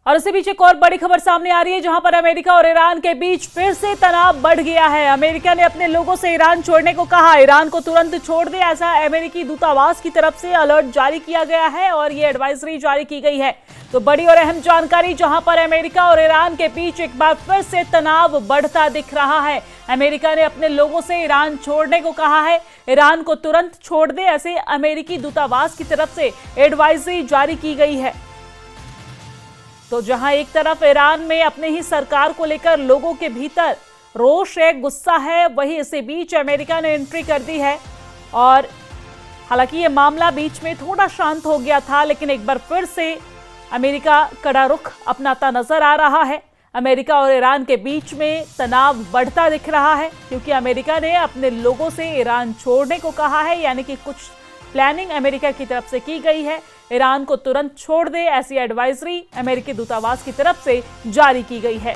और इसी बीच एक और बड़ी खबर सामने आ रही है, जहां पर अमेरिका और ईरान के बीच फिर से तनाव बढ़ गया है। अमेरिका ने अपने लोगों से ईरान छोड़ने को कहा, ईरान को तुरंत छोड़ दे, ऐसा अमेरिकी दूतावास की तरफ से अलर्ट जारी किया गया है और ये एडवाइजरी जारी की गई है। तो बड़ी और अहम जानकारी, जहां पर अमेरिका और ईरान के बीच एक बार फिर से तनाव बढ़ता दिख रहा है। अमेरिका ने अपने लोगों से ईरान छोड़ने को कहा है, ईरान को तुरंत छोड़ दे, ऐसे अमेरिकी दूतावास की तरफ से एडवाइजरी जारी की गई है। तो जहां एक तरफ ईरान में अपने ही सरकार को लेकर लोगों के भीतर रोष है, गुस्सा है, वहीं इसी बीच अमेरिका ने एंट्री कर दी है। और हालांकि ये मामला बीच में थोड़ा शांत हो गया था, लेकिन एक बार फिर से अमेरिका कड़ा रुख अपनाता नजर आ रहा है। अमेरिका और ईरान के बीच में तनाव बढ़ता दिख रहा है, क्योंकि अमेरिका ने अपने लोगों से ईरान छोड़ने को कहा है, यानी कि कुछ प्लानिंग अमेरिका की तरफ से की गई है। ईरान को तुरंत छोड़ दे, ऐसी एडवाइजरी अमेरिकी दूतावास की तरफ से जारी की गई है।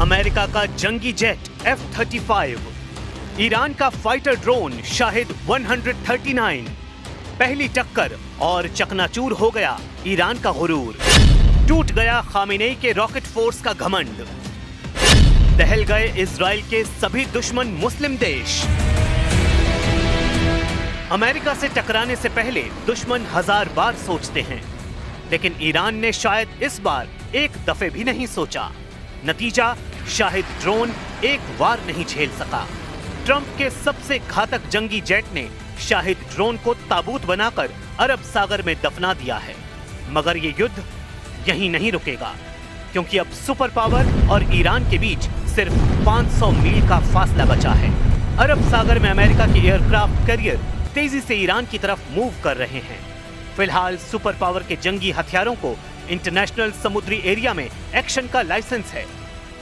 अमेरिका का जंगी जेट F-35, ईरान का फाइटर ड्रोन शाहिद 139, पहली टक्कर और चकनाचूर हो गया ईरान का गुरूर, टूट गया खामेनेई के रॉकेट फोर्स का घमंड, दहल गए इजराइल के सभी दुश्मन मुस्लिम देश। अमेरिका से टकराने से पहले दुश्मन 1000 बार सोचते हैं, लेकिन ईरान ने शायद इस बार एक दफे भी नहीं सोचा। नतीजा, शाहिद ड्रोन एक वार नहीं झेल सका। ट्रंप के सबसे घातक जंगी जेट ने शाहिद ड्रोन को ताबूत बनाकर अरब सागर में दफना दिया है। मगर ये युद्ध यहीं नहीं रुकेगा, क्योंकि अब सुपर पावर और ईरान के बीच सिर्फ 500 मील का फासला बचा है। अरब सागर में अमेरिका के एयरक्राफ्ट कैरियर तेजी से ईरान की तरफ मूव कर रहे हैं। फिलहाल सुपर पावर के जंगी हथियारों को इंटरनेशनल समुद्री एरिया में एक्शन का लाइसेंस है,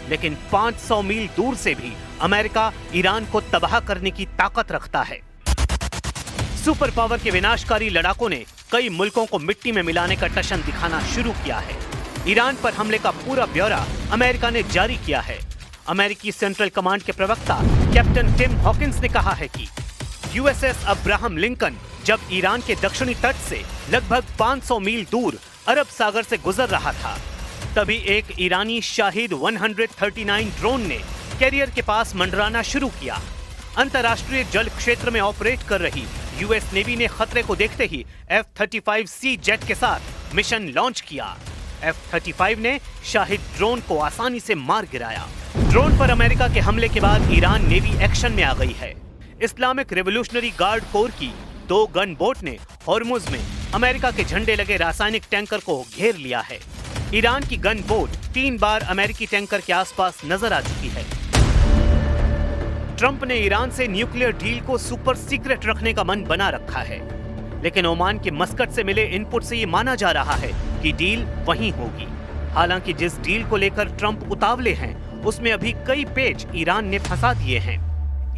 लेकिन 500 मील दूर से भी अमेरिका ईरान को तबाह करने की ताकत रखता है। सुपर पावर के विनाशकारी लड़ाकों ने कई मुल्कों को मिट्टी में मिलाने का टशन दिखाना शुरू किया है। ईरान पर हमले का पूरा ब्यौरा अमेरिका ने जारी किया है। अमेरिकी सेंट्रल कमांड के प्रवक्ता कैप्टन टिम हॉकिंस ने कहा है कि यूएसएस अब्राहम लिंकन जब ईरान के दक्षिणी तट से लगभग 500 मील दूर अरब सागर से गुजर रहा था, तभी एक ईरानी शाहिद 139 ड्रोन ने कैरियर के पास मंडराना शुरू किया। अंतर्राष्ट्रीय जल क्षेत्र में ऑपरेट कर रही यूएस नेवी ने खतरे को देखते ही F-35C जेट के साथ मिशन लॉन्च किया। F-35 ने शाहिद ड्रोन को आसानी से मार गिराया। ड्रोन पर अमेरिका के हमले के बाद ईरान नेवी एक्शन में आ गई है। इस्लामिक रेवोल्यूशनरी गार्ड कोर की 2 गन बोट ने हॉर्मुज में अमेरिका के झंडे लगे रासायनिक टैंकर को घेर लिया है। ईरान की गन बोट 3 बार अमेरिकी टैंकर के आसपास नजर आ चुकी है। ट्रंप ने ईरान से न्यूक्लियर डील को सुपर सीक्रेट रखने का मन बना रखा है, लेकिन ओमान के मस्कट से मिले इनपुट से ये माना जा रहा है कि डील वहीं होगी। हालांकि जिस डील को लेकर ट्रंप उतावले हैं, उसमें अभी कई पेच ईरान ने फंसा दिए हैं।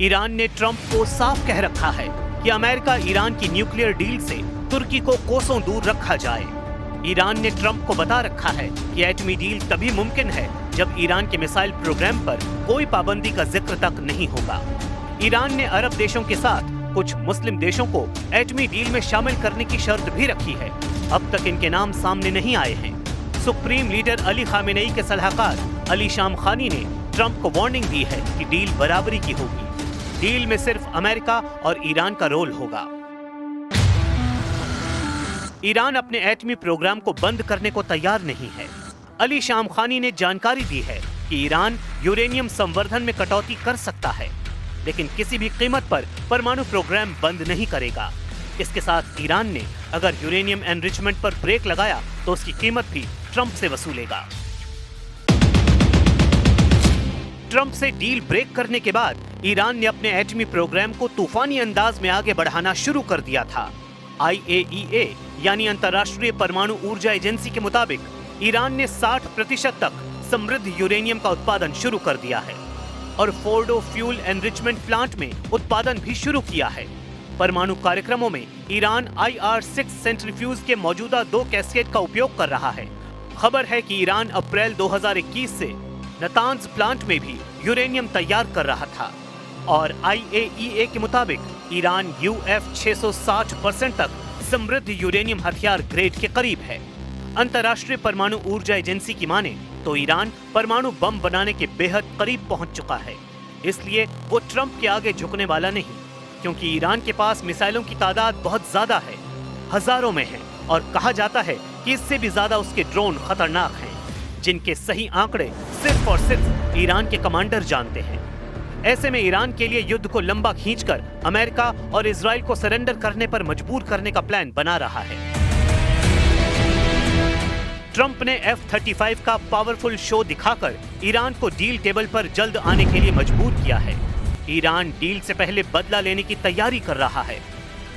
ईरान ने ट्रंप को साफ कह रखा है कि अमेरिका ईरान की न्यूक्लियर डील से तुर्की को कोसों दूर रखा जाए। ईरान ने ट्रंप को बता रखा है कि एटमी डील तभी मुमकिन है जब ईरान के मिसाइल प्रोग्राम पर कोई पाबंदी का जिक्र तक नहीं होगा। ईरान ने अरब देशों के साथ कुछ मुस्लिम देशों को एटमी डील में शामिल करने की शर्त भी रखी है। अब तक इनके नाम सामने नहीं आए हैं। सुप्रीम लीडर अली खामेनेई के सलाहकार अली शामखानी ने ट्रंप को वार्निंग दी है कि डील बराबरी की होगी। डील में सिर्फ अमेरिका और ईरान का रोल होगा। ईरान अपने एटमी प्रोग्राम को बंद करने को तैयार नहीं है। अली शामखानी ने जानकारी दी है कि ईरान यूरेनियम संवर्धन में कटौती कर सकता है, लेकिन किसी भी कीमत पर परमाणु प्रोग्राम बंद नहीं करेगा। इसके साथ ईरान ने अगर यूरेनियम एनरिचमेंट पर ब्रेक लगाया तो उसकी कीमत भी ट्रंप से वसूलेगा। ट्रंप से डील ब्रेक करने के बाद ईरान ने अपने एटमी प्रोग्राम को तूफानी अंदाज में आगे बढ़ाना शुरू कर दिया था। IAEA यानी अंतर्राष्ट्रीय परमाणु ऊर्जा एजेंसी के मुताबिक ईरान ने 60% तक समृद्ध यूरेनियम का उत्पादन शुरू कर दिया है। और फोर्डो फ्यूल एनरिचमेंट प्लांट में उत्पादन भी शुरू किया है। परमाणु कार्यक्रमों में ईरान IR-6 सेंट्रीफ्यूज के मौजूदा 2 कैस्केड का उपयोग कर रहा है। खबर है कि ईरान अप्रैल 2021 से नातांज प्लांट में भी यूरेनियम तैयार कर रहा था और IAEA के मुताबिक ईरान UF-660% तक समृद्ध यूरेनियम हथियार ग्रेड के करीब है। अंतर्राष्ट्रीय परमाणु ऊर्जा एजेंसी की माने तो ईरान परमाणु बम बनाने के बेहद करीब पहुंच चुका है। इसलिए वो ट्रंप के आगे झुकने वाला नहीं, क्योंकि ईरान के पास मिसाइलों की तादाद बहुत ज्यादा है, हजारों में है और कहा जाता है कि इससे भी ज्यादा उसके ड्रोन खतरनाक हैं, जिनके सही आंकड़े सिर्फ और सिर्फ ईरान के कमांडर जानते हैं। ऐसे में ईरान के लिए युद्ध को लंबा खींचकर अमेरिका और इजराइल को सरेंडर करने पर मजबूर करने का प्लान बना रहा है। ट्रंप ने F-35 का पावरफुल शो दिखाकर ईरान को डील टेबल पर जल्द आने के लिए मजबूर किया है। ईरान डील से पहले बदला लेने की तैयारी कर रहा है।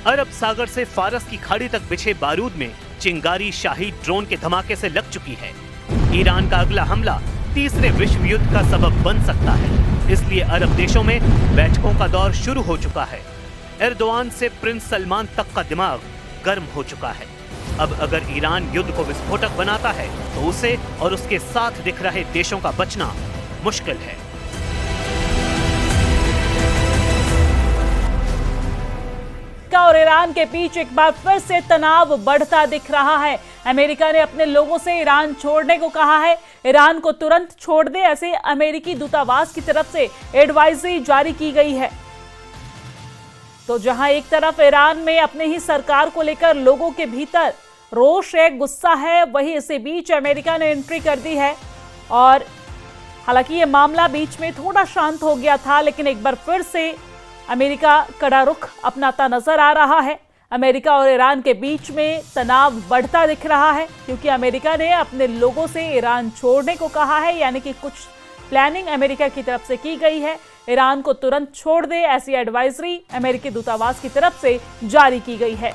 अरब सागर से फारस की खाड़ी तक बिछे बारूद में चिंगारी शाही ड्रोन के धमाके से लग चुकी है। ईरान का अगला हमला तीसरे विश्व युद्ध का सबब बन सकता है। इसलिए अरब देशों में बैठकों का दौर शुरू हो चुका है। एर्दोआन से प्रिंस सलमान तक का दिमाग गर्म हो चुका है। अब अगर ईरान युद्ध को विस्फोटक बनाता है तो उसे और उसके साथ दिख रहे देशों का बचना मुश्किल है। और ईरान के बीच एक बार फिर से तनाव बढ़ता दिख रहा है। अमेरिका ने अपने लोगों से ईरान छोड़ने को कहा है। ईरान को तुरंत छोड़ दे, ऐसे अमेरिकी दूतावास की तरफ से एडवाइजरी जारी की गई है। तो जहां एक तरफ ईरान में अपने ही सरकार को लेकर लोगों के भीतर रोष है, गुस्सा है, वहीं इसी बीच अमेरिका ने एंट्री कर दी है। और हालांकि ये मामला बीच में थोड़ा शांत हो गया था, लेकिन एक बार फिर से अमेरिका कड़ा रुख अपनाता नजर आ रहा है। अमेरिका और ईरान के बीच में तनाव बढ़ता दिख रहा है, क्योंकि अमेरिका ने अपने लोगों से ईरान छोड़ने को कहा है, यानी कि कुछ प्लानिंग अमेरिका की तरफ से की गई है। ईरान को तुरंत छोड़ दे, ऐसी एडवाइजरी अमेरिकी दूतावास की तरफ से जारी की गई है।